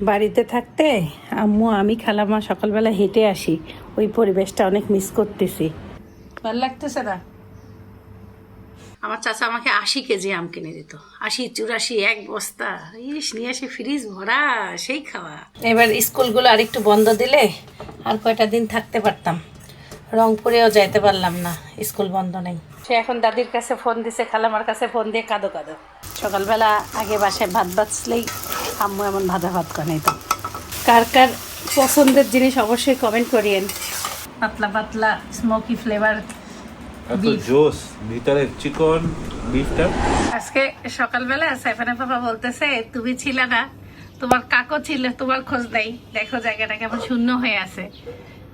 বাড়িতে থাকতে আম্মু আমি খালামা সকালবেলা হেঁটে আসি, ওই পরিবেশটা অনেক মিস করতেছি। ভালো লাগতেছে না? আমার চাচা আমাকে 80 কেজি আম কিনে দিত, 80 84 এক বস্তা, নিয়ে এসে ফ্রিজ ভরা, সেই খাওয়া। এবার স্কুলগুলো আরেকটু বন্ধ দিলে আর কয়টা দিন থাকতে পারতাম। রংপুরেও যাইতে পারলাম না, স্কুল বন্ধ নেই। সে এখন দাদির কাছে ফোন দিছে, খালামার কাছে ফোন দিয়ে কাঁদো কাঁদো। সকালবেলা আগে বাসায় ভাত বাঁচলেই আম্মু এমন ভাজা ভাত বানাই তো। কার কার পছন্দের জিনিস অবশ্যই কমেন্ট করিয়েন। পাতলা পাতলা স্মোকি ফ্লেভার জোস ভিতরে চিকন বিফটা। আজকে সকালবেলা সাইফানা বাবা বলতেছে তুমি ছিলে না, তোমার কাকো ছিল, তোমার খোঁজ নেই, দেখো জায়গাটা কেমন শূন্য হয়ে আছে।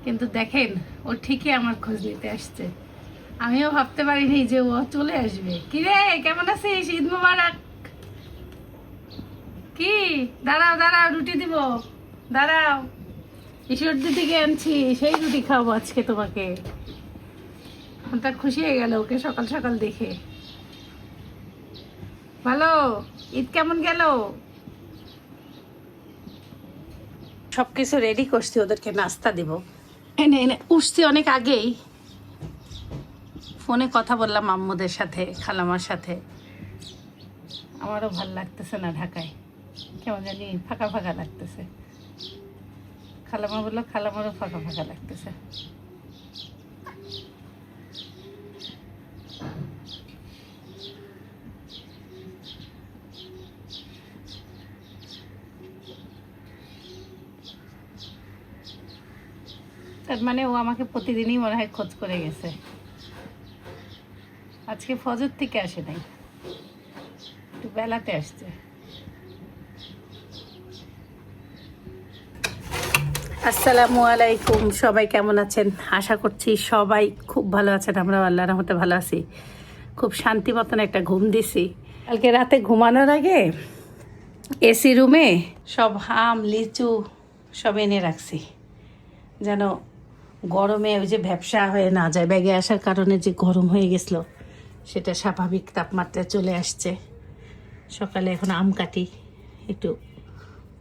কিন্তু দেখেন ও ঠিকই আমার খোঁজ নিতে আসছে। আমিও ভাবতে পারিনি যে ও চলে আসবে। কি রে, কেমন আছিস? ঈদ মোবারক। কি দাঁড়াও দাঁড়াও, রুটি দিব, দাঁড়াও। ঈশ্বর দিদিকে আনছি, সেই রুটি খাওয়াবো আজকে তোমাকে। মনটা খুশি হয়ে গেল ওকে সকাল সকাল দেখে। ভালো, ঈদ কেমন গেল? সবকিছু রেডি করছি, ওদেরকে নাস্তা দিব। এনে এনে উঠছি অনেক আগেই, ফোনে কথা বললাম আম্মুদের সাথে, খালামার সাথে। আমারও ভাল লাগতেছে না ঢাকায়, কেমন জানি ফাঁকা ফাঁকা লাগতেছে। খালামা বললো খালামারও ফাঁকা ফাঁকা লাগতেছে। তার মানে ও আমাকে প্রতিদিনই মনে হয় খোঁজ করে গেছে। আজকে ফজর থেকে আসে নাই, একটু বেলাতে আসছে। আসসালামু আলাইকুম, সবাই কেমন আছেন? আশা করছি সবাই খুব ভালো আছেন। আমরা আল্লাহর রহমতে ভালো আছি। খুব শান্তি মতন একটা ঘুম দিছি। কালকে রাতে ঘুমানোর আগে এসি রুমে সব আম লিচু সব এনে রাখছি, যেন গরমে ওই যে ভ্যাপসা হয়ে না যায়। ব্যাগে আসার কারণে যে গরম হয়ে গেছিলো সেটা স্বাভাবিক তাপমাত্রায় চলে আসছে। সকালে এখন আম কাটি, একটু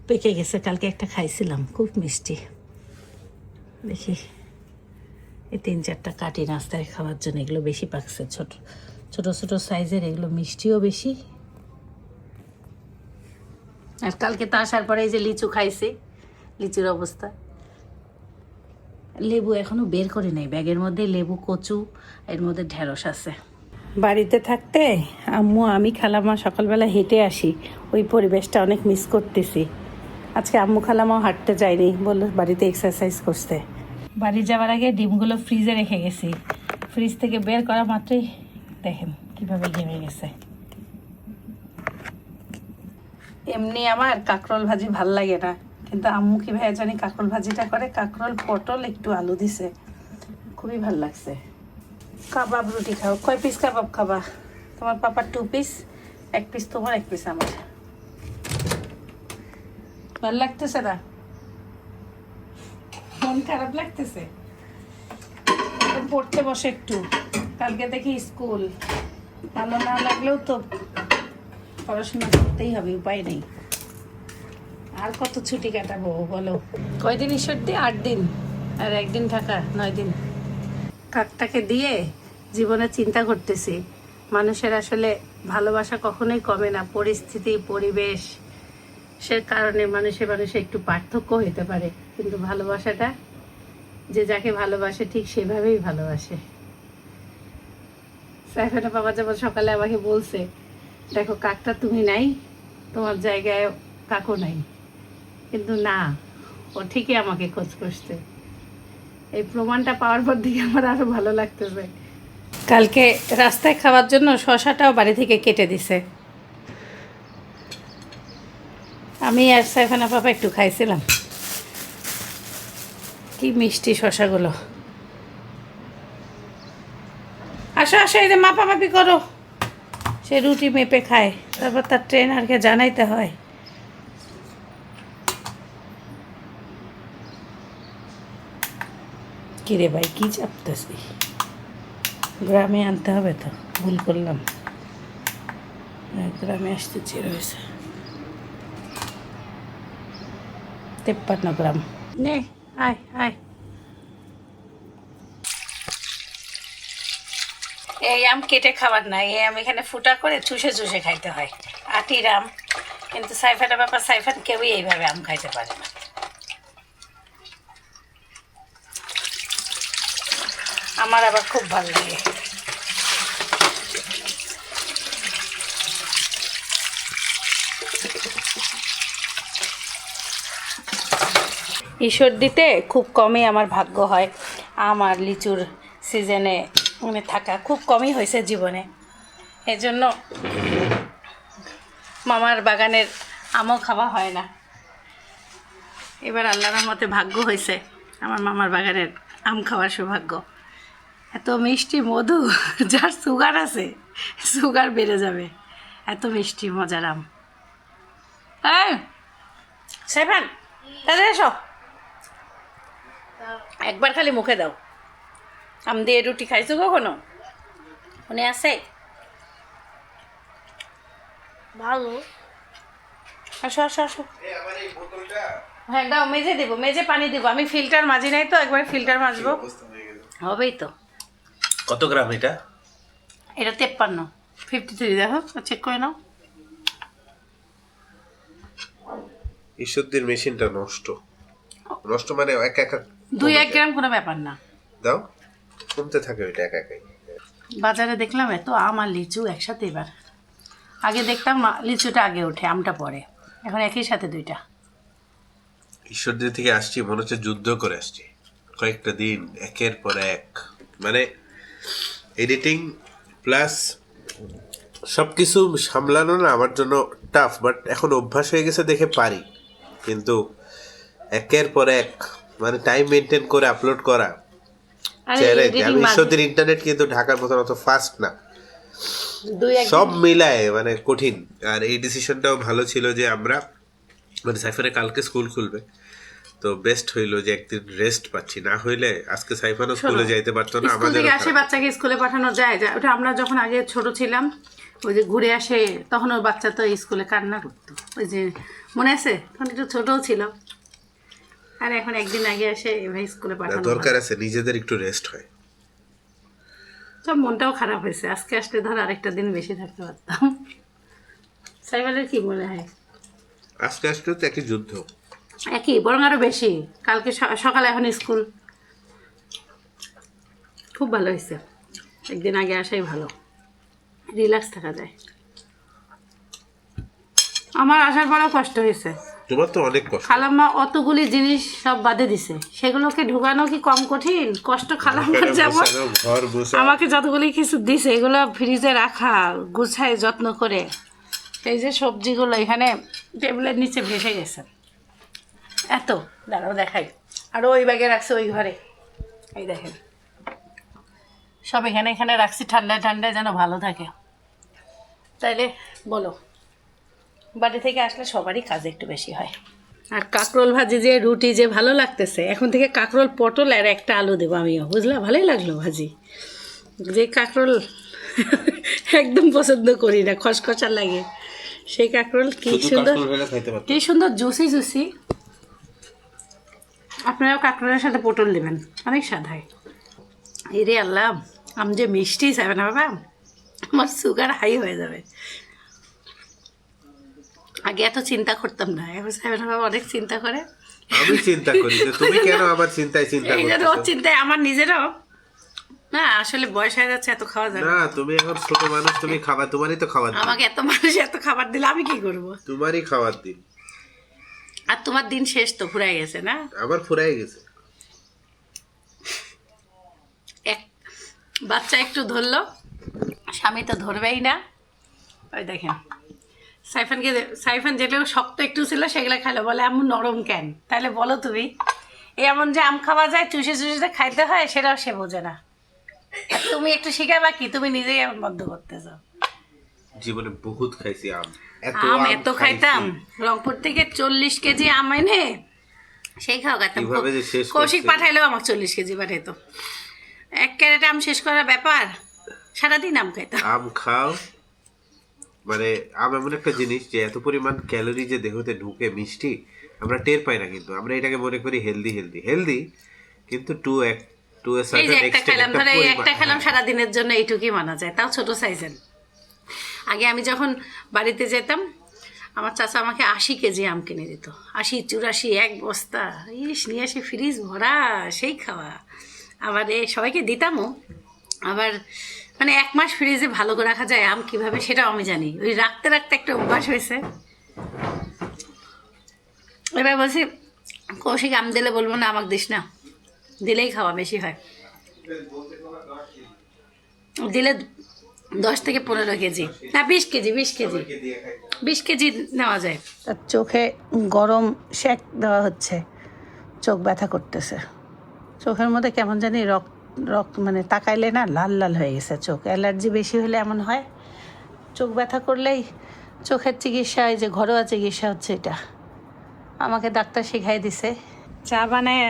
পেকে গেছে, কালকে একটা খাইছিলাম, খুব মিষ্টি। দেখি এই 3-4টা কাটি নাস্তায় খাওয়ার জন্য। এগুলো বেশি পাকছে, ছোট ছোট ছোট সাইজের, এগুলো মিষ্টিও বেশি। আর কালকে তো আসার পরে এই যে লিচু খাইছি, লিচুর অবস্থা। লেবু এখনো বের করে নাই ব্যাগের মধ্যে, লেবু কচু, এর মধ্যে ঢেঁড়স আছে। বাড়িতে থাকতে আম্মু আমি খালামা সকালবেলা হেঁটে আসি, ওই পরিবেশটা অনেক মিস করতেছি। আজকে আম্মু খালামাও হাঁটতে যায়নি, বললো বাড়িতে এক্সারসাইজ করতে। বাড়ি যাওয়ার আগে ডিমগুলো ফ্রিজে রেখে গেছি, ফ্রিজ থেকে বের করা মাত্রই দেখেন কিভাবে ঘেমে গেছে। এমনি আমার কাঁকরোল ভাজি ভাল লাগে না, কিন্তু আম্মু কীভাবে জানি কাঁকরোল ভাজিটা করে, কাঁকরোল পটল একটু আলু দিছে, খুবই ভাল লাগছে। কাবাব রুটি খাও? কয় পিস কাবাব খাবা? তোমার পাপার 2 পিস, 1 পিস তোমার, 1 পিস আমার। ভাল লাগতেছে না? মন খারাপ লাগতেছে? এখন পড়তে বসে একটু, কালকে দেখি স্কুল। ভালো না লাগলেও তো পড়াশোনা করতেই হবে, উপায় নেই। আর কত ছুটি কাটাবো বলো? কয়দিন ঈশ্বর দিয়ে? 8 দিন, আর 1 দিন থাকা, 9 দিন। কাকটাকে দিয়ে জীবনে চিন্তা করতেছি, মানুষের আসলে ভালোবাসা কখনোই কমে না। পরিস্থিতি পরিবেশ সে কারণে মানুষে মানুষে একটু পার্থক্য হতে পারে, কিন্তু ভালোবাসাটা যে যাকে ভালোবাসে ঠিক সেভাবেই ভালোবাসে। সাইফানা বাবা যেমন সকালে আমাকে বলছে, দেখো কাকটা তুমি নাই, তোমার জায়গায় কাকু নাই, কিন্তু না, ও ঠিকই আমাকে খোঁজ করছে। এই প্রমাণটা পাওয়ার পর দিকে আমার আরো ভালো লাগতেছে। কালকে রাস্তায় খাওয়ার জন্য শশাটাও বাড়ি থেকে কেটে দিছে। আমি আর সাইফানা পাপা একটু খাইছিলাম, কি মিষ্টি শশাগুলো। আসো আসো, এই যে মাপামাপি করো। সে রুটি মেপে খায়, তারপর তার ট্রেনারকে জানাইতে হয়। কিরে ভাই, কি চাপতেছি? গ্রামে আনতে হবে তো, ভুল করলাম। গ্রামে আসতে চেয়ে রয়েছে। 53 গ্রাম। নে আয় আয়। এই আম কেটে খাবার না, এই আম এখানে ফুটা করে চুষে চুষে খাইতে হয়, আটির আম। কিন্তু সাইফানের ব্যাপার, সাইফান কেউই এইভাবে আম খাইতে পারে না। আমার আবার খুব ভালো লাগে। ঈশ্বর দিতে খুব কমই আমার ভাগ্য হয় আম আর লিচুর সিজনে মানে থাকা, খুব কমই হয়েছে জীবনে। এজন্য মামার বাগানের আমও খাওয়া হয় না। এবার আল্লাহর রহমতে ভাগ্য হয়েছে আমার মামার বাগানের আম খাওয়ার সৌভাগ্য। এত মিষ্টি মধু, যার সুগার আছে সুগার বেড়ে যাবে, এত মিষ্টি মজার আম। সাইফান তাদের এসো, একবার খালি মুখে দাও। আম দিয়ে রুটি খাইছো কখনো? মনে আছে? ভালো। আসো আসো আসো। হ্যাঁ দাও, মেজে দিব, মেজে পানি দিব। আমি ফিল্টার মাজি নাই তো, একবার ফিল্টার মাজবো। হবেই তো। কত গ্রাম এটা? এটা 53 দেখো, চেক করে নাও। ঈশ্বরদীর মেশিনটা নষ্ট। নষ্ট মানে এক 2-1 গ্রাম কোনো ব্যাপার না। দাও, কমতে থাকে ওইটা একাই। বাজারে দেখলাম এত আম আর লিচু একসাথে। এবার আগে দেখতাম লিচুটা আগে ওঠে, আমটা পরে, এখন একই সাথে দুইটা। ঈশ্বরদী থেকে আসছি মনে হচ্ছে যুদ্ধ করে আসছি, কয়েকটা দিন একের পর এক। মানে এডিটিং প্লাস সব কিছু সামলানো না আমার জন্য টাফ, বাট এখন অভ্যাস হয়ে গেছে দেখে পারি। কিন্তু একের পর এক মানে টাইম মেনটেন করে আপলোড করা চ্যালেঞ্জ। আমি ঈশ্বরদীর ইন্টারনেট কিন্তু ঢাকার মতন অত ফাস্ট না, সব মিলায় মানে কঠিন। আর এই ডিসিশনটাও ভালো ছিল যে আমরা মানে সাইফানের কালকে স্কুল খুলবে, তো বেস্ট হইলো যে একদিন রেস্ট পাচ্ছি, না হইলে আজকে সাইফানও স্কুলে যাইতে পারতো না। আমাদের থেকে আসে বাচ্চাকে স্কুলে পাঠানো যায়, ওটা আমরা যখন আগে ছোট ছিলাম, ওই যে ঘুরে আসে, তখন ওর বাচ্চা তো স্কুলে কান্না করতো, ওই যে মনে আছে, তখন একটু ছোটও ছিল। আর এখন একদিন আগে আসে এভাবে স্কুলে পাঠানো দরকার আছে, নিজেদের একটু রেস্ট হয়। সব মনটাও খারাপ হয়েছে, আজকে আসলে ধর আরেকটা দিন বেশি থাকতে পারতাম। সাইফানের কি মনে হয়? আজকে আসলে তো একই যুদ্ধ, একই বরং আরো বেশি। কালকে সকালে এখন স্কুল, খুব ভালো হয়েছে, একদিন আগে আসাই ভালো, রিল্যাক্স থাকা যায়। আমার আসার পরেও কষ্ট হয়েছে, তোমার তো অনেক কষ্ট। খালাম্মা অতগুলি জিনিস সব বাদে দিছে, সেগুলোকে ঢুকানো কি কম কঠিন? কষ্ট খালাম্মার যেমন, আমাকে যতগুলি কিছু দিছে এগুলো ফ্রিজে রাখা, গুছায় যত্ন করে। এই যে সবজিগুলো এখানে টেবিলের নিচে ভেসে গেছে এত, দাঁড়াও দেখাই। আর ওই ব্যাগে রাখছে ওই ঘরে, এই দেখেন সব এখানে এখানে রাখছি, ঠান্ডায় ঠান্ডায় যেন ভালো থাকে। তাইলে বলো, বাড়ি থেকে আসলে সবারই কাজ একটু বেশি হয়। আর কাঁকরোল ভাজি যে রুটি যে ভালো লাগতেছে, এখন থেকে কাঁকরোল পটল আর একটা আলু দেবো আমিও, বুঝলা? ভালোই লাগলো ভাজি। যে কাঁকরোল একদম পছন্দ করি না, খসখসা লাগে, সেই কাঁকরোল কি সুন্দর, কি সুন্দর জুসি জুসি। আপনারাও কাঁকরোলের সাথে পটল দেবেন, অনেক স্বাদ হয়। এরে আল্লাহ, আম যে মিষ্টি যাবে না বাবা, আমার সুগার হাই হয়ে যাবে। আগে এত চিন্তা করতাম না, এখন সাহেব বাবা অনেক চিন্তা করে। আমি চিন্তা করি, তুমি কেন আমার চিন্তায় চিন্তা করছো? ওর চিন্তায় আমার নিজেরও না, আসলে বয়স হয়ে যাচ্ছে, এত খাওয়া যাবে না। তুমি এখন ছোট মানুষ, তুমি খাবার, তোমারই তো খাবার। আমাকে এত মানুষ এত খাবার দিলে আমি কি করব? তোমারই খাবার দিন। আর তোমার দিন শেষ তো, ফুরাই গেছে না? আবার ফুরাই গেছে। এক বাচ্চা একটু ধরলো, স্বামী তো ধরবেই না। ওই দেখেন সাইফান যেগুলো শক্ত একটু ছিল সেগুলো খাইলো, বলে এমন নরম কেন? তাহলে বলো তুমি, এমন যে আম খাওয়া যায় চুষে চুষে খাইতে হয়, সেটাও সে বোঝে না। তুমি একটু শিখাবা কি? তুমি নিজেই এমন বদ্ধ করতেছ। জীবনে বহুত খাইছি আম, এত খাইতাম। রংপুর থেকে 40 কেজি আম এনে সেই খাওয়া খাইতাম। কৌশিক পাঠাইলেও আমার 40 কেজি পাঠাইতো। এক ক্যারেট আম শেষ করার ব্যাপার, সারাদিন আম খাইতাম। আম খাও মানে আম এমন একটা জিনিস যে এত পরিমাণ ক্যালোরি যে দেহতে ঢুকে, মিষ্টি, আমরা টের পাই না, কিন্তু আমরা এটাকে মনে করি হেলদি হেলদি হেলদি, কিন্তু টু এ এই যে সার্টেন একটা এক্সটেন্ট খেলাম, একটা ধরো এই একটা খেলাম হ্যাঁ। সারাদিনের জন্য, এইটুকুই মানা যায়, তাও ছোট সাইজের। আগে আমি যখন বাড়িতে যেতাম, আমার চাচা আমাকে 80 কেজি আম কিনে দিত, 80 84 এক বস্তা, ইস নিয়ে এসে ফ্রিজ ভরা, সেই খাওয়া। আবার সবাইকে দিতামও। আবার মানে 1 মাস ফ্রিজে ভালো করে রাখা যায় আম কিভাবে, সেটাও আমি জানি। ওই রাখতে রাখতে একটা অভ্যাস হয়েছে। এবার বলছি কৌশিক আম দিলে বলবো না আমাকে দিস না, দিলেই খাওয়া বেশি হয়। দিলে 10 থেকে 15 কেজি, না 20 কেজি, 20 কেজি নেওয়া যায়। তার চোখে গরম শেক দেওয়া হচ্ছে, চোখ ব্যথা করতেছে, চোখের মধ্যে কেমন জানি রক্ত মানে তাকাইলে না লাল লাল হয়ে গেছে চোখ। অ্যালার্জি বেশি হলে এমন হয়, চোখ ব্যথা করলেই চোখের চিকিৎসা, এই যে ঘরোয়া চিকিৎসা হচ্ছে এটা, আমাকে ডাক্তার শিখাই দিছে। চা বানায়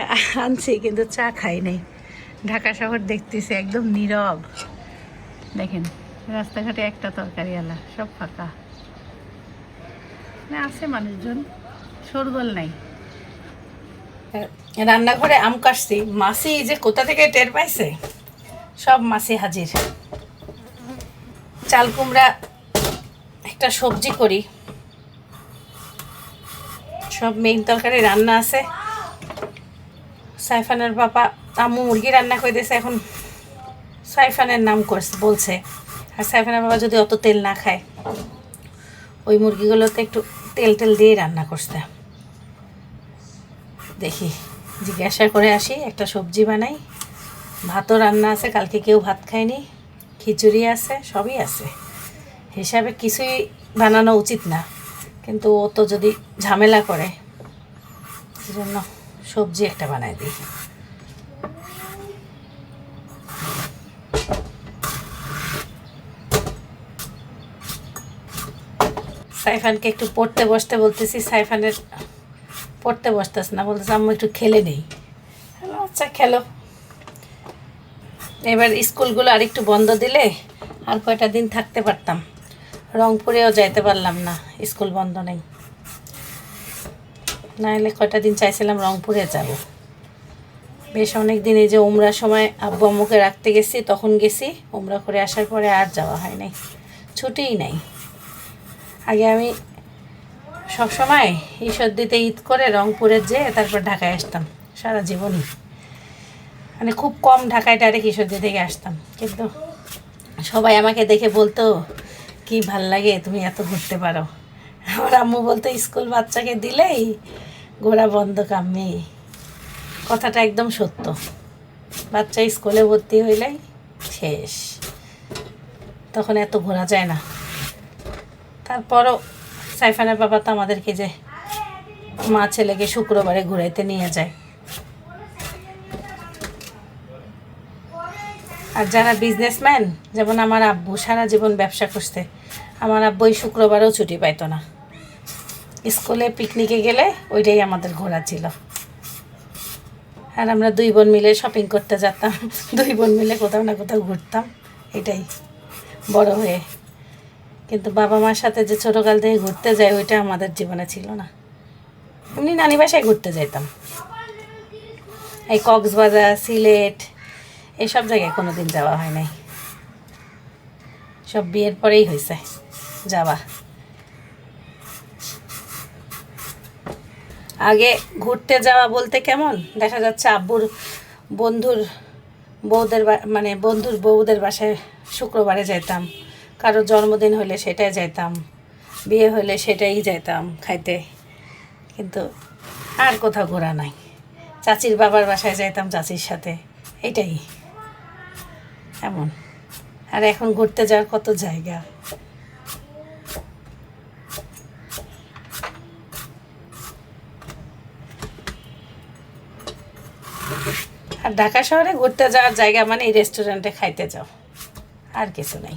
আনছি কিন্তু চা খাই নাই। ঢাকা শহর দেখতেছি একদম নীরব, দেখেন রাস্তাঘাটে একটা তরকারিওয়ালা, সব ফাঁকা, না আছে মানুষজন, শোরগোল নাই। রান্নাঘরে আম কাটছি, মাসি যে কোথা থেকে টের পাইছে, সব মাসি হাজির। চাল কুমড়া একটা সবজি করি, সব মেইন তরকারি রান্না আছে। সাইফানের বাবা আম্মু মুরগি রান্না করে দিয়েছে, এখন সাইফানের নাম করছে বলছে। আর সাইফানের বাবা যদি অত তেল না খায়, ওই মুরগিগুলোতে একটু তেল টেল দিয়ে রান্না করছে। দেখি জিজ্ঞাসা করে আসি, একটা সবজি বানাই, ভাতও রান্না আছে, কালকে কেউ ভাত খায়নি, খিচুড়ি আছে, সবই আছে। হিসাবে কিছুই বানানো উচিত না, কিন্তু ও তো যদি ঝামেলা করে, সেজন্য সবজি একটা বানাই দিই। সাইফানকে একটু পড়তে বসতে বলতেছি, সাইফানের পড়তে বসতেছে না, বলতেছে আম্মু একটু খেলে নেই। আচ্ছা খেলো। এবার স্কুলগুলো আরেকটু বন্ধ দিলে আর কয়টা দিন থাকতে পারতাম, রংপুরেও যাইতে পারলাম না, স্কুল বন্ধ নেই। নাহলে কয়টা দিন চাইছিলাম রংপুরে যাব। বেশ অনেক দিন, এই যে উমরার সময় আব্বু আম্মুকে রাখতে গেছি, তখন গেছি, উমরা করে আসার পরে আর যাওয়া হয় নাই, ছুটিই নাই। আগে আমি সবসময় ঈশ্বরদীতে ঈদ করে রংপুরে যেয়ে তারপর ঢাকায় আসতাম সারা জীবনই, মানে খুব কম ঢাকায় ডাইরেক্ট ঈশ্বরদী থেকে আসতাম। কিন্তু সবাই আমাকে দেখে বলতো কি ভাল লাগে তুমি এত ঘুরতে পারো। আমার আম্মু বলতো স্কুল বাচ্চাকে দিলেই ঘোরা বন্ধ কাম্মি, কথাটা একদম সত্য। বাচ্চা স্কুলে ভর্তি হইলেই শেষ, তখন এত ঘোরা যায় না। তারপরও সাইফানের বাবা তো আমাদেরকে যে মা ছেলেকে শুক্রবারে ঘুরাইতে নিয়ে যায়। আর যারা বিজনেসম্যান, যেমন আমার আব্বু সারা জীবন ব্যবসা করছে, আমার আব্বু ওই শুক্রবারেও ছুটি পাইতো না, স্কুলে পিকনিকে গেলে ওইটাই আমাদের ঘোরা ছিল। আর আমরা 2 বোন মিলে শপিং করতে যেতাম, 2 বোন মিলে কোথাও না কোথাও ঘুরতাম, এটাই বড় হয়ে। কিন্তু বাবা মার সাথে যে ছোটোকাল থেকে ঘুরতে যাই, ওইটা আমাদের জীবনে ছিল না। এমনি নানি বাসায় ঘুরতে যেতাম, এই কক্সবাজার, সিলেট, এইসব জায়গায় কোনো দিন যাওয়া হয় নাই, সব বিয়ের পরেই হয়েছে যাওয়া। আগে ঘুরতে যাওয়া বলতে কেমন দেখা যাচ্ছে, আব্বুর বন্ধুর বউদের বাসায় শুক্রবারে যাইতাম, কারো জন্মদিন হলে সেটাই যাইতাম, বিয়ে হলে সেটাই যাইতাম খাইতে। কিন্তু আর কোথাও ঘোরা নাই। চাচির বাবার বাসায় যাইতাম চাচির সাথে, এটাই এমন। আর এখন ঘুরতে যাওয়ার কত জায়গা। আর ঢাকা শহরে ঘুরতে যাওয়ার জায়গা মানে এই রেস্টুরেন্টে খাইতে যাও, আর কিছু নাই।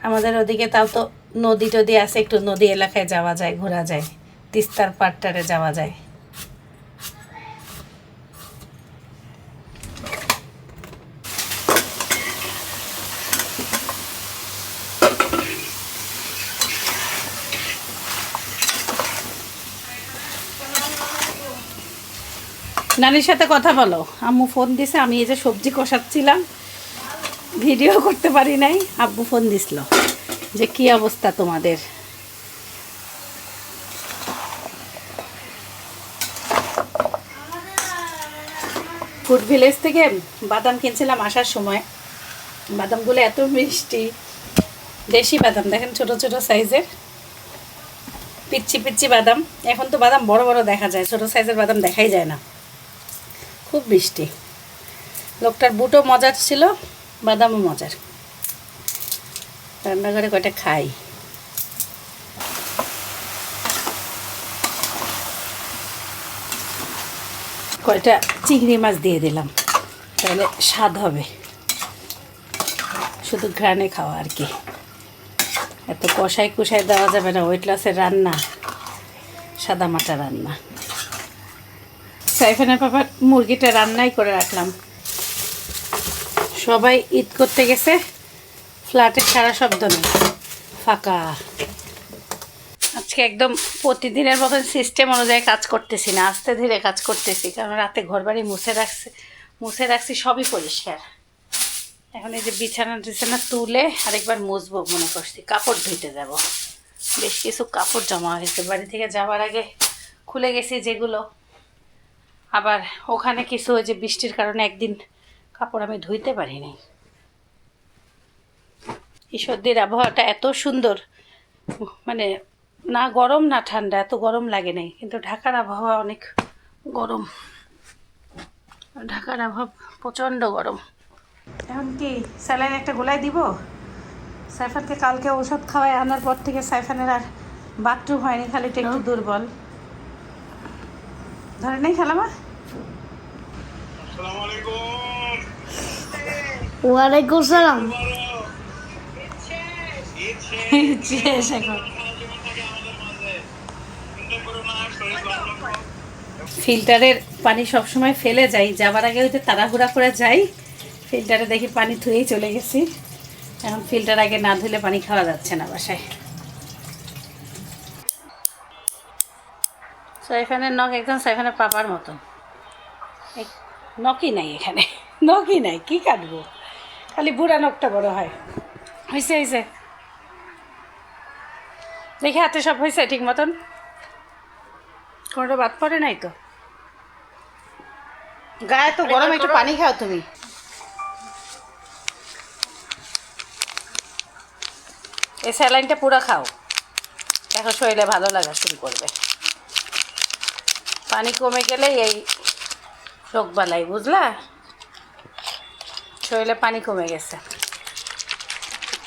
আমাদের ওদিকে তাও তো নদী টদী আছে, একটু নদী এলাকায় যাওয়া যায়, ঘোরা যায়, তিস্তার পাড়টারে যাওয়া যায়। নানির সাথে কথা বলো। আম্মু ফোন দিছে, আমি এই যে সবজি কষাচ্ছিলাম, ভিডিও করতে পারি নাই। আব্বু ফোন দিছিল যে কি অবস্থা তোমাদের। ফুড ভিলেজ থেকে বাদাম কিনছিলাম আসার সময়। বাদামগুলো এত মিষ্টি, দেশি বাদাম, দেখেন ছোট ছোট সাইজের পিচ্ছি পিচ্ছি বাদাম। এখন তো বাদাম বড় বড় দেখা যায়, ছোট সাইজের বাদাম দেখাই যায় না, খুব মিষ্টি। লোকটার বুটও মজার ছিল, বাদামও মজার। রান্নাঘরে কয়টা খাই। কয়টা চিংড়ি মাছ দিয়ে দিলাম, তাহলে স্বাদ হবে। শুধু ঘ্রাণে খাওয়া আর কি, এত কষাই কুষাই দেওয়া যাবে না। ওয়েট লসের রান্না, সাদা মাটা রান্না। সাইফানের পাপার মুরগিটা রান্নাই করে রাখলাম। সবাই ঈদ করতে গেছে, ফ্ল্যাটে সারা শব্দ নেই, ফাঁকা। আজকে একদম প্রতিদিনের মতন সিস্টেম অনুযায়ী কাজ করতেছি না, আস্তে ধীরে কাজ করতেছি, কারণ রাতে ঘরবাড়ি মুছে রাখছি সবই পরিষ্কার। এখন এই যে বিছানা টিছানা তুলে আরেকবার মুছবো মনে করছি, কাপড় ধুইতে যাব। বেশ কিছু কাপড় জমা হয়েছে বাড়ি থেকে যাওয়ার আগে, খুলে গেছি যেগুলো। আবার ওখানে কিছু ওই যে বৃষ্টির কারণে একদিন কাপড় আমি ধুইতে পারিনি। ঈশ্বরদীর আবহাওয়াটা এত সুন্দর, মানে না গরম না ঠান্ডা, এত গরম লাগে নাই। কিন্তু ঢাকার আবহাওয়া অনেক গরম, ঢাকার আবহাওয়া প্রচণ্ড গরম। এখন কি স্যালাইন একটা গোলায় দিব? সাইফানকে কালকে ঔষধ খাওয়ায় আনার পর থেকে সাইফানের আর বাথরুম হয়নি, খালি একটু দুর্বল। ধরে নেই খালামা। ওয়ালাইকুম সালাম। ফিল্টারের পানি সবসময় ফেলে যাই, যাবার আগে হয়তো তাড়াহুড়া করে যাই, ফিল্টারে দেখি পানি ধুয়েই চলে গেছি। এখন ফিল্টার আগে না ধুলে পানি খাওয়া যাচ্ছে না বাসায়। সাইফানের নখ একদম সাইফানের পাপার মতন, নখই নাই এখানে, নখই নাই, কি কাটবো, খালি বুড়া নখটা বড় হয়। হয়েছে দেখি হাতে সব হয়েছে ঠিক মতন, কোনোটা বাদ পড়ে নাই তো। গায়ে তো গরম, একটু পানি খাও তুমি। এই স্যালাইনটা পুরো খাও, দেখো শরীরে ভালো লাগা শুরু করবে। পানি কমে গেলে এই রোগ বালাই, বুঝলা? শরীরে পানি কমে গেছে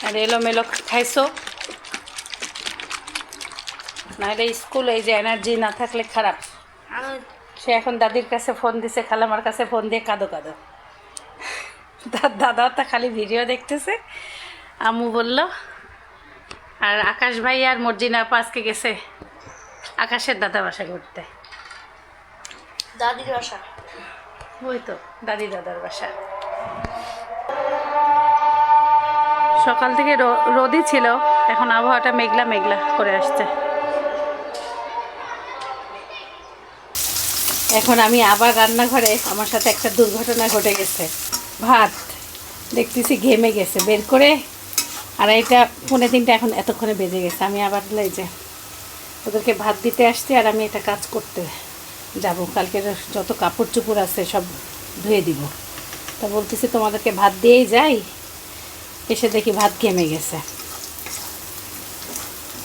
আর এলোমেলো খাইছো, নাহলে স্কুল এই যে এনার্জি না থাকলে খারাপ। সে এখন দাদির কাছে ফোন দিছে, খালামার কাছে ফোন দিয়ে কাঁদো। তার দাদাও তা খালি ভিডিও দেখতেছে। আম্মু বলল, আর আকাশ ভাই আর মর্জিনা আপা আজকে গেছে আকাশের দাদা বাসা করতে। দাদির বাসা, ওই তো দাদি দাদার বাসা। সকাল থেকে রোদই ছিল, এখন আবহাওয়াটা মেঘলা মেঘলা করে আসছে। এখন আমি আবার রান্নাঘরে, আমার সাথে একটা দুর্ঘটনা ঘটে গেছে। ভাত দেখতেছি ঘেমে গেছে, বের করে 2:30 পৌনে 3 এখন এতক্ষণে বেজে গেছে। আমি আবার এই যে ওদেরকে ভাত দিতে আসছি, আর আমি এটা কাজ করতে যাব। কালকের যত কাপড় চোপড় আছে সব ধুয়ে দিব। তা বলতেছি তোমাদেরকে ভাত দিয়েই যাই, এসে দেখি ভাত ঘেমে গেছে।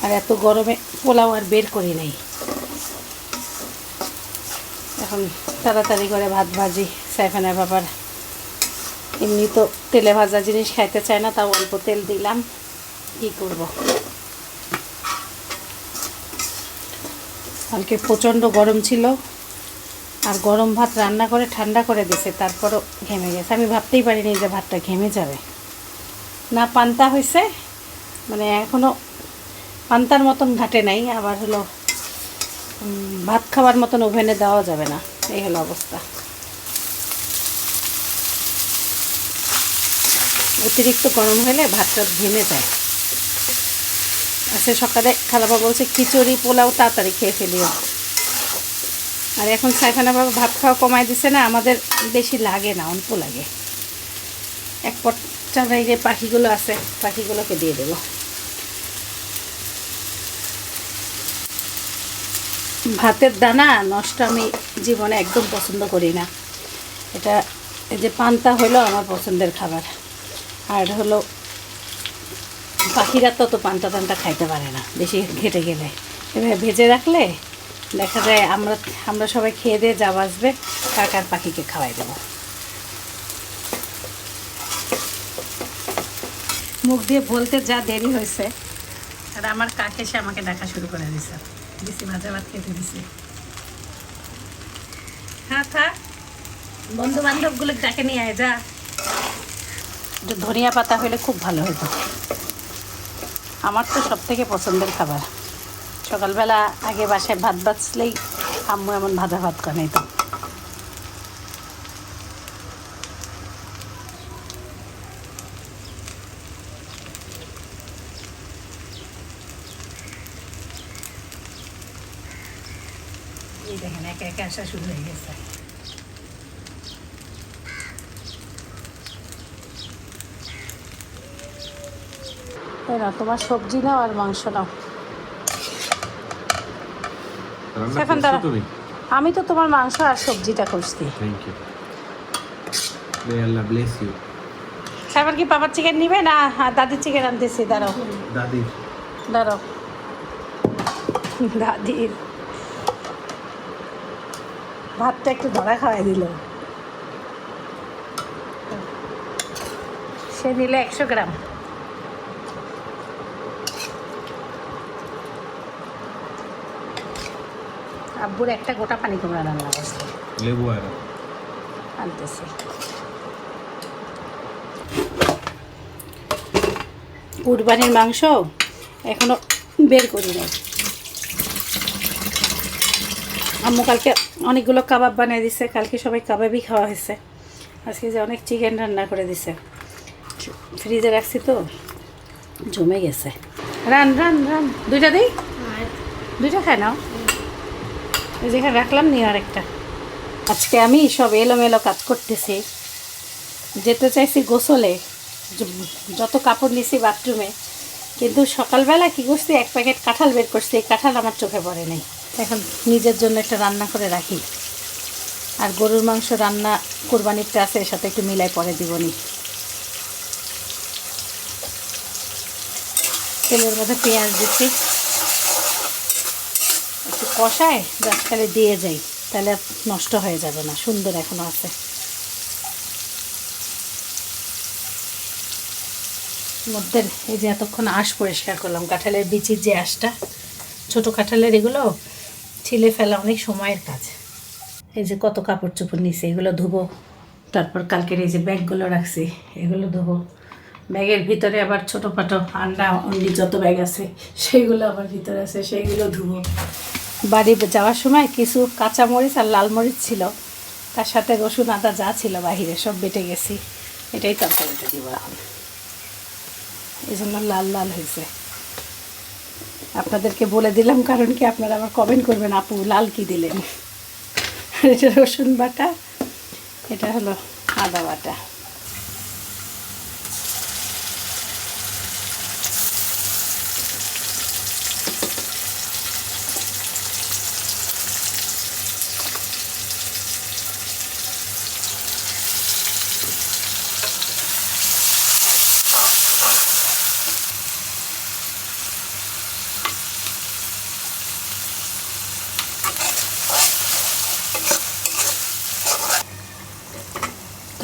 আর এত গরমে পোলাও আর বের করি নাই। এখন তাড়াতাড়ি করে ভাত ভাজি। সাইফানের বাবার এমনি তো তেলে ভাজা জিনিস খাইতে চায় না, তাও অল্প তেল দিলাম, কি করব। কালকে প্রচণ্ড গরম ছিল, আর গরম ভাত রান্না করে ঠান্ডা করে দিছে, তারপরও ঘেমে গেছে। আমি ভাবতেই পারিনি যে ভাতটা ঘেমে যাবে। না পান্তা হয়েছে, মানে এখনও পান্তার মতন ঘাটে নাই, আবার হলো ভাত খাওয়ার মতন ওভেনে দেওয়া যাবে না, এই হলো অবস্থা। অতিরিক্ত গরম হলে ভাতটা ঘেমে যায়। আজকে সকালে খালাবা বলছে খিচুড়ি পোলাও তাড়াতাড়ি খেয়ে ফেলিও, আর এখন সাইফানা বাবা ভাত খাওয়া কমায় দিছে না, আমাদের বেশি লাগে না, অল্প লাগে। এক পটটা বাইরে পাখিগুলো আছে, পাখিগুলোকে দিয়ে দেবো। ভাতের দানা নষ্ট আমি জীবনে একদম পছন্দ করি না। এটা এই যে পান্তা হলো আমার পছন্দের খাবার। আর হলো পাখিরা তো পান্তা টান্তা খাইতে পারে না বেশি ঘেটে গেলে। এভাবে ভেজে রাখলে দেখা যায় আমরা সবাই খেয়ে দিয়ে যা বাঁচবে কাকার পাখিকে খাওয়াই দেবো। মুখ দিয়ে বলতে যা দেরি হয়েছে, আর আমার কাক এসে আমাকে ডাকা শুরু করে দিছে, দিছি ভাজা ভাত খেতে দিছি। হ্যাঁ থাক, বন্ধু বান্ধবগুলো ডাকে নিয়ে আয়, যা। একটু ধনিয়া পাতা হলে খুব ভালো হতো। আমার তো সব থেকে পছন্দের খাবার। সকালবেলা আগে বাসায় ভাত বাঁচলেই আম্মু এমন ভাজা ভাত বানাইতো। এই দেখেন একে একে আসা শুরু হয়ে গেছে। তাই না, তোমার সবজি নাও আর মাংস নাও। এখন দাঁড়া, আমি তো তোমার মাংস আর সবজিটা করছি। Thank you. May Allah bless you. এবার কি পাপার চিকেন নিবে না দাদির চিকেন আনতেছি? দাঁড়াও দাদির, দাঁড়াও, দাদির ভাতটা একটু ধরা খাওয়াই দিল। সে নিলে 100 গ্রাম। আব্বুর একটা গোটা পানি কুমড়া রান্না করছে, লেবু আর আনতেছি। কুরবানির মাংস এখনো বের করি নাই। আম্মু কালকে অনেকগুলো কাবাব বানিয়ে দিছে, কালকে সবাই কাবাবই খাওয়া হয়েছে। আজকে যে অনেক চিকেন রান্না করে দিছে, ফ্রিজে রাখছি তো জমে গেছে। রান রান রান, দুইটা দিই, দুইটা খায় নাও। যেখানে রাখলাম নিয়ে আরেকটা। আজকে আমি সব এলোমেলো কাজ করতেছি। যেতে চাইছি গোসলে, যত কাপড় নিছি বাথরুমে, কিন্তু সকালবেলা কী করছি, এক প্যাকেট কাঁঠাল বের করছি। এই কাঁঠাল আমার চোখে পড়ে নাই। এখন নিজের জন্য একটা রান্না করে রাখি। আর গরুর মাংস রান্না কোরবানিরটা আছে, এর সাথে একটু মিলাই পরে দিবনি। তেলের মধ্যে পেঁয়াজ দিচ্ছি, একটু কষায় জাস্ট খালি দিয়ে যাই, তাহলে আর নষ্ট হয়ে যাবে না, সুন্দর এখনও আছে। মধ্যে এই যে এতক্ষণ আঁশ পরিষ্কার করলাম, কাঁঠালের বিচির যে আঁশটা, ছোটো কাঁঠালের, এগুলো ছিলে ফেলা অনেক সময়ের কাজ। এই যে কত কাপড় চোপড় নিছে, এগুলো ধুবো। তারপর কালকের এই যে ব্যাগগুলো রাখছি, এগুলো ধুবো। ব্যাগের ভিতরে আবার ছোটোখাটো আন্ডা অন্ডি যত ব্যাগ আছে সেইগুলো আবার ভিতরে আছে, সেইগুলো ধুবো। বাড়ি যাওয়ার সময় কিছু কাঁচামরিচ আর লাল মরিচ ছিল, তার সাথে রসুন আদা যা ছিল বাহিরে সব বেটে গেছি। এটাই তরকারিতে দিব এখন, এই জন্য লাল লাল হয়েছে। আপনাদেরকে বলে দিলাম, কারণ কি আপনারা আবার কমেন্ট করবেন আপু লাল কি দিলেন। এটা রসুন বাটা, এটা হলো আদা বাটা।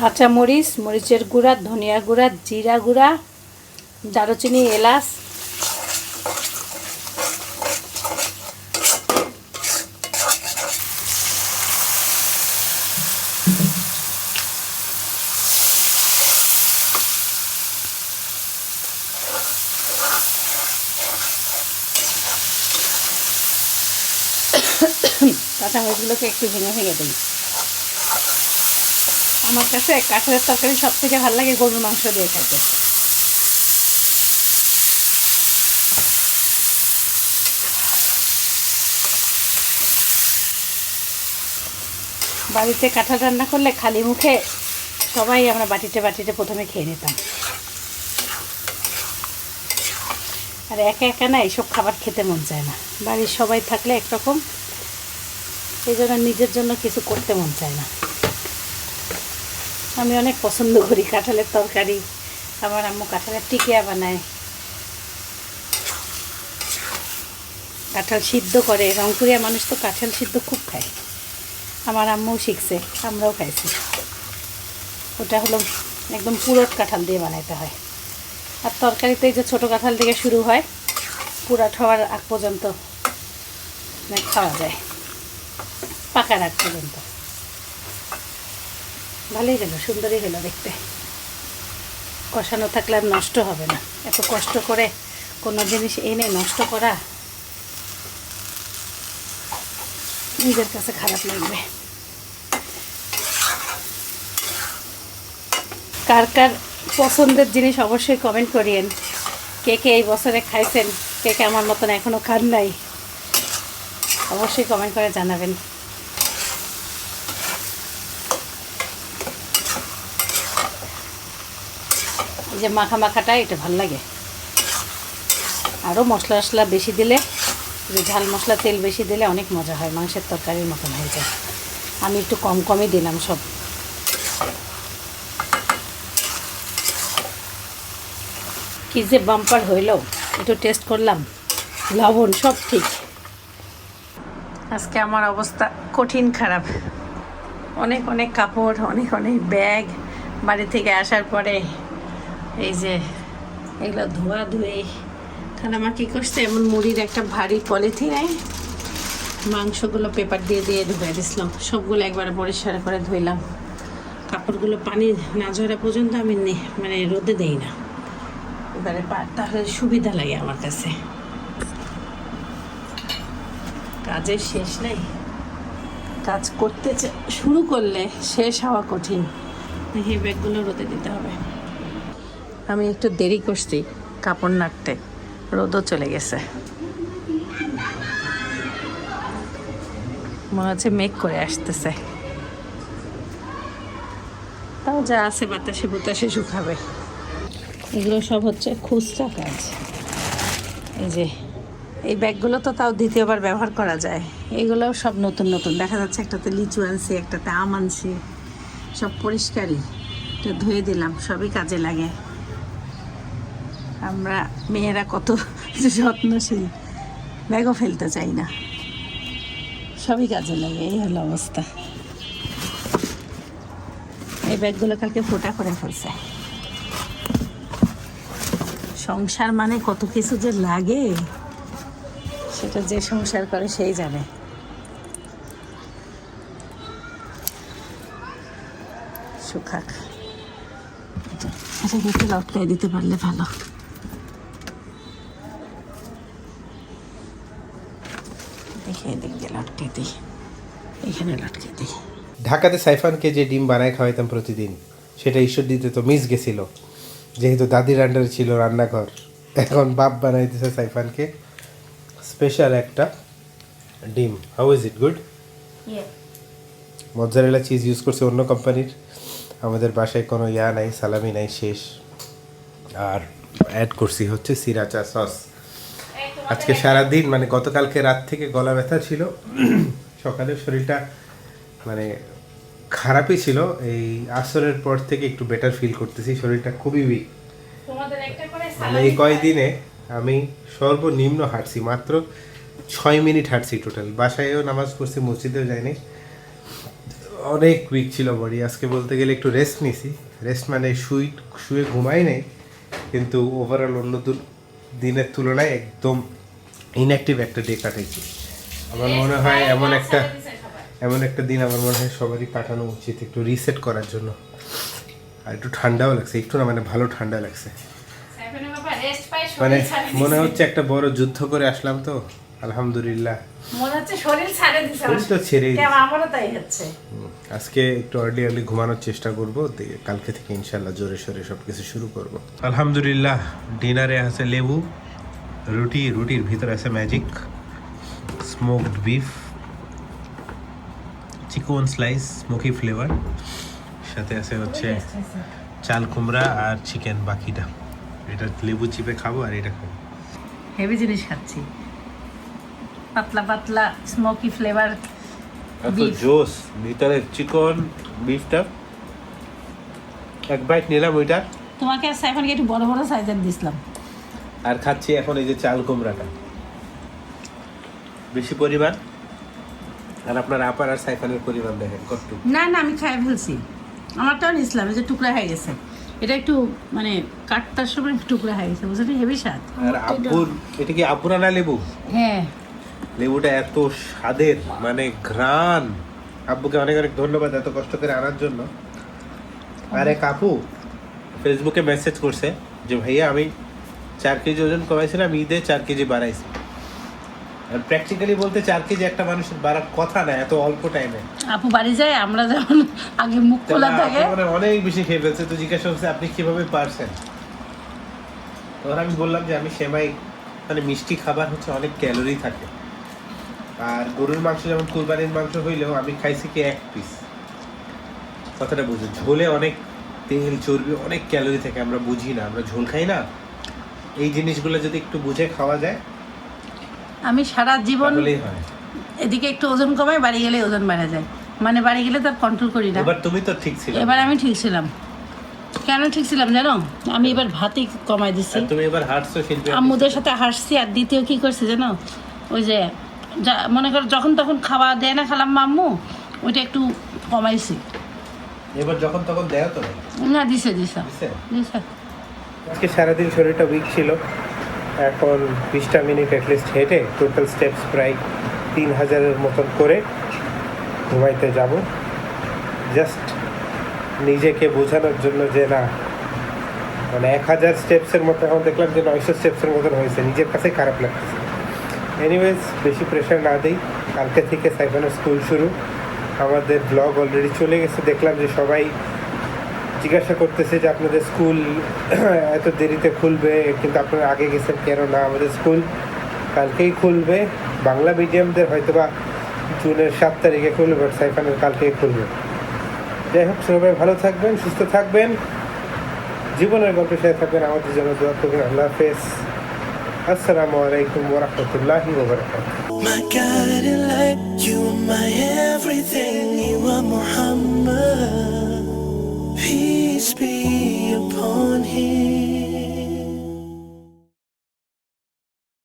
কাঁচামরিচ, মরিচের গুঁড়া, ধনিয়া গুঁড়া, জিরা গুঁড়া, দারুচিনি, এলাচ, কাঁচামরিচগুলোকে একটু ভেঙে ভেঙে দিই। আমার কাছে কাঁঠালের তরকারি সব থেকে ভালো লাগে গরুর মাংস দিয়ে খেতে। বাড়িতে কাঁঠাল রান্না করলে খালি মুখে সবাই আমরা বাটিতে বাটিতে প্রথমে খেয়ে নিতাম। আর একা একা না এইসব খাবার খেতে মন চায় না, বাড়ির সবাই থাকলে একরকম, এই জন্য নিজের জন্য কিছু করতে মন চায় না। আমি অনেক পছন্দ করি কাঁঠালের তরকারি, আমার আম্মু কাঁঠালের টিকিয়া বানায়, কাঁঠাল সিদ্ধ করে। রংপুরিয়া মানুষ তো কাঁঠাল সিদ্ধ খুব খায়, আমার আম্মুও শিখছে, আমরাও খাইছি। ওটা হলো একদম পুরট কাঁঠাল দিয়ে বানাইতে হয়। আর তরকারিতে এই যে ছোটো কাঁঠাল থেকে শুরু হয়, পুরাট হওয়ার আগ পর্যন্ত খাওয়া যায়, পাকার আগ পর্যন্ত। ভালোই হলো, সুন্দরই হলো দেখতে। কষানো থাকলে আর নষ্ট হবে না। এত কষ্ট করে কোনো জিনিস এনে নষ্ট করা নিজের কাছে খারাপ লাগবে। কার কার পছন্দের জিনিস অবশ্যই কমেন্ট করিয়েন। কে কে এই বছরে খাইছেন, কে কে আমার মতন এখনও খান নাই, অবশ্যই কমেন্ট করে জানাবেন। এই যে মাখা মাখাটা এটা ভাল লাগে। আরও মশলা টশলা বেশি দিলে, যে ঝাল মশলা তেল বেশি দিলে অনেক মজা হয়, মাংসের তরকারির মতন হয়ে যায়। আমি একটু কম কমই দিলাম সব। কি যে বাম্পার হইল, একটু টেস্ট করলাম, লবণ সব ঠিক। আজকে আমার অবস্থা কঠিন খারাপ। অনেক অনেক কাপড়, অনেক অনেক ব্যাগ, বাড়ি থেকে আসার পরে এই যে এগুলো ধোয়া ধুয়ে আমার কী করছে, এমন মুড়ির একটা ভারী পলিথিনে মাংসগুলো পেপার দিয়ে দিয়ে ধুয়ে দিছিলাম। সবগুলো একবারে পরিষ্কার করে ধুইলাম। কাপড়গুলো পানি না ঝরা পর্যন্ত আমি মানে রোদে দেই না, এবারে তাহলে সুবিধা লাগে আমার কাছে। কাজের শেষ নেই, কাজ করতে শুরু করলে শেষ হওয়া কঠিন। এই ব্যাগগুলো রোদে দিতে হবে। আমি একটু দেরি করছি কাপড় নাড়তে, রোদও চলে গেছে। মনে হচ্ছে মেঘ করে আসতেছে, তাও যা আছে বাতাসে বাতাসে শুকাবে। এগুলো সব হচ্ছে খুচরা কাজ। এই যে এই ব্যাগগুলো তো তাও দ্বিতীয়বার ব্যবহার করা যায়। এগুলোও সব নতুন নতুন দেখা যাচ্ছে। একটাতে লিচু আনছি, একটাতে আম আনছি, সব পরিষ্কারই। এটা ধুয়ে দিলাম, সবই কাজে লাগে। আমরা মেয়েরা কত যত্নশীল, ব্যাগও ফেলতে চাই না, সবই কাজে লাগে। এই হলো অবস্থা। এই ব্যাগগুলো কালকে ফোটা করে ফেলছে। সংসার মানে কত কিছু যে লাগে, সেটা যে সংসার করে সেই জানে। সুখাক, এটাকে একটু লটকাই দিতে পারলে ভালো। দেখে এদিক দিয়ে লটকে দিই, এখানে লটকে দিই। ঢাকাতে সাইফানকে যে ডিম বানায় খাওয়াইতাম প্রতিদিন, সেটা ঈশ্বর দিতে তো মিস গেছিল, যেহেতু দাদির আন্ডারে ছিল রান্নাঘর। এখন বাপ বানাই দিছে সাইফানকে স্পেশাল একটা ডিম। How is it? Good. Mozzarella cheese use করছে অন্য কোম্পানির। আমাদের বাসায় কোনো নাই, সালামি নাই, শেষ। আর অ্যাড করছি হচ্ছে সিরাচা সস। আজকে সারাদিন মানে গতকালকে রাত থেকে গলা ব্যথা ছিল, সকালে শরীরটা মানে খারাপই ছিল। এই আসরের পর থেকে একটু বেটার ফিল করতেছি, শরীরটা খুবই উইক। মানে এই কয়দিনে আমি সর্বনিম্ন হাঁটছি, মাত্র 6 মিনিট হাঁটছি টোটাল। বাসায়ও নামাজ পড়ছি, মসজিদেও যাইনি। অনেক উইক ছিল বডি। আজকে বলতে গেলে একটু রেস্ট নিছি। রেস্ট মানে শুয়ে ঘুমাই নাই, কিন্তু ওভারঅল অন্য দিনের তুলনায় একদম ইনঅ্যাক্টিভ একটা ডে কাটাইছি। আমার মনে হয় এমন একটা দিন আমার মনে হয় সবারই কাটানো উচিত, একটু রিসেট করার জন্য। আর একটু ঠান্ডাও লাগছে, একটু না মানে ভালো ঠান্ডা লাগছে। মানে মনে হচ্ছে একটা বড় যুদ্ধ করে আসলাম তো, আলহামদুলিল্লাহ। মনে হচ্ছে শরীর ছেড়ে দিছে, তো ছেড়েই আমারও তাই হচ্ছে। আজকে একটু আর্লি ঘুমানোর চেষ্টা করবো, কালকে থেকে ইনশাল্লাহ জোরে সোরে সবকিছু শুরু করব। আলহামদুলিল্লাহ, ডিনারে আছে লেবু, রুটির ভিতরে আছে ম্যাজিক, স্মোকড বিফ, চিকন স্লাইস স্মোকি ফ্লেভার, সাথে আছে হচ্ছে চাল কুমড়া আর চিকেন। বাকিটা এটা লেবু চিপে খাবো আর এটা খাবো। হেভি জিনিস খাচ্ছি, পাতলা পাতলা স্মোকি ফ্লেভার এত জোস ভিতরে চিকন বিফটা। এক বাইট নিলাম ওইটা, তোমাকে আর সাইফানকে একটু বড় বড় সাইজের দিছিলাম। আর খাচ্ছি এখন এই যে চাল কুমড়াটা বেশি পরিমাণ। আর আপনার আপার আর সাইফানের পরিমাণ দেখেন কত। না না, আমি খাই ফেলছি, আমারটাও নিয়েছিলাম, এই যে টুকরা হয়ে গেছে। এটা একটু মানে কাটতার সময় টুকরা হয়ে গেছে, বুঝলি, হেভি স্বাদ। আর আব্বুর, এটা কি আব্বুর আনা লেবু? হ্যাঁ, লেবুটা এত স্বাদের, মানে ঘ্রাণ। আব্বুকে অনেক অনেক ধন্যবাদ এত কষ্ট করে আনার জন্য। আর এক আপু ফেসবুকে মেসেজ করছে যে ভাইয়া আমি 4 কেজি ওজন কমাইছিলাম, ঈদে 4 কেজি বাড়াইছি। আর প্র্যাকটিক্যালি বলতে 4 কেজি একটা মানুষের বাড়ার কথা না এত অল্প টাইমে। আপু বাড়ি যায়, আমরা যেমন আগে মুখ খোলা থাকে, মানে অনেক বেশি খেয়ে ফেলছে। তো জিজ্ঞাসা করছে আপনি কিভাবে পারছেন? তখন আমি বললাম যে আমি সেমাই, মানে মিষ্টি খাবার হচ্ছে অনেক ক্যালোরি থাকে। আর গরুর মাংস যেমন কুরবানির মাংস হইলেও আমি খাইছি কি 1 পিস। কথাটা বুঝে, ঝোলে অনেক তেল চর্বি অনেক ক্যালোরি থাকে, আমরা বুঝি না, আমরা ঝোল খাই না। এই জিনিসগুলো যদি একটু বুঝে খাওয়া যায় আমি সারা জীবন তাহলেই হয়। এদিকে একটু ওজন কমাই, বাড়ি গেলে ওজন বাড়া যায়, মানে বাড়ি গেলে তার কন্ট্রোল করি না। এবার তুমি তো ঠিক ছিল, এবার আমি ঠিক ছিলাম। কেন ঠিক ছিলাম জানো? আমি এবার ভাতই কমাই দিচ্ছি। তুমি এবার হাঁটছো শিল্পী। আম্মুদের সাথে হাসছি। আর দ্বিতীয় কি করছে জানো? ওই যে মনে করো যখন তখন খাওয়া দেয় না খেলাম আম্মু, ওইটা একটু কমাইছি। এবার যখন তখন দেও তো না, দিছে দিছে দিছে? দিছে। আজকে সারাদিন শরীরটা উইক ছিল। এখন 20টা মিনিট অ্যাটলিস্ট হেঁটে টোটাল স্টেপস প্রায় 3000-এর মতন করে ঘুমাইতে যাব। জাস্ট নিজেকে বোঝানোর জন্য যে না, মানে 1000 স্টেপসের মতো, এখন দেখলাম যে 900 স্টেপসের মতন হয়েছে, নিজের কাছেই খারাপ লাগতেছে। এনিওয়েজ বেশি প্রেশার না দিই। কালকে থেকে সাইফানের স্কুল শুরু। আমাদের ব্লগ অলরেডি চলে গেছে, দেখলাম যে সবাই জিজ্ঞাসা করতেছে যে আপনাদের স্কুল এত দেরিতে খুলবে, কিন্তু আপনারা আগে গেছেন কেন? না, আমাদের স্কুল কালকেই খুলবে। বাংলা মিডিয়ামদের হয়তো বা জুনের 7 তারিখে খুলবে, বাট সাইফানের কালকেই খুলবে। যাই হোক, সবাই ভালো থাকবেন, সুস্থ থাকবেন, জীবনের গল্পের সাথে থাকবেন, আমাদের জন্য দোয়া করবেন। আল্লাহ হাফেজ। আসসালামু আলাইকুম ওয়া রাহমাতুল্লাহি ওয়া বারাকাতুহু। My guiding light, you are my everything, you are Muhammad. Peace be upon him.